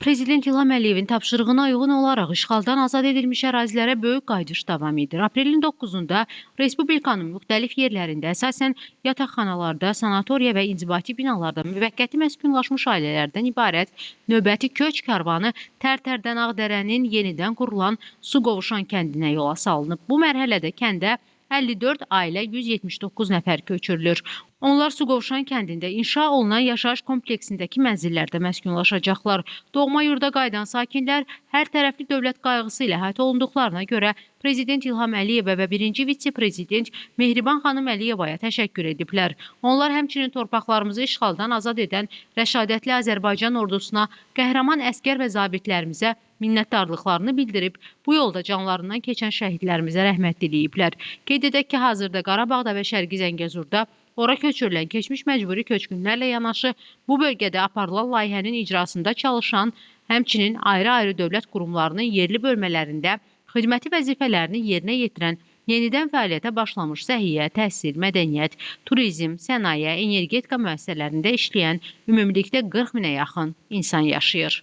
Prezident İlham Əliyevin tapşırığına uyğun olaraq işğaldan azad edilmiş ərazilərə böyük qayıdış davam edir. Aprelin 9-da Respublikanın müxtəlif yerlərində, əsasən yataqxanalarda, sanatoriya və inzibati binalarda müvəqqəti məskunlaşmış ailələrdən ibarət növbəti köç karvanı Tərtərdən Ağdərənin yenidən qurulan Su Qovuşan kəndinə yola salınıb. Bu mərhələdə kəndə 54 ailə 179 nəfər köçürülür. Onlar Su Qovuşan kəndində inşa olunan yaşayış kompleksindəki mənzillərdə məskunlaşacaqlar. Doğma yurda qayıdan sakinlər hər tərəfli dövlət qayğısı ilə əhatə olunduqlarına görə Prezident İlham Əliyevə və birinci vitse-prezident Mehriban xanım Əliyevaya təşəkkür ediblər. Onlar həmçinin torpaqlarımızı işğaldan azad edən rəşadətli Azərbaycan ordusuna, qəhrəman əskər və zabitlərimizə minnətdarlıqlarını bildirib, bu yolda canlarından keçən şəhidlərimizə rəhmət diləyiblər. Qeyd edək ki, hazırda Qarabağda və Şərqi Zəngəzurda ora köçürülən keçmiş məcburi köçkünlərlə yanaşı bu bölgədə aparılan layihənin icrasında çalışan, həmçinin ayrı-ayrı dövlət qurumlarının yerli bölmələrində xidməti vəzifələrini yerinə yetirən, yenidən fəaliyyətə başlamış səhiyyə, təhsil, mədəniyyət, turizm, sənaye, energetika müəssisələrində işləyən ümumilikdə 40 minə yaxın insan yaşayır.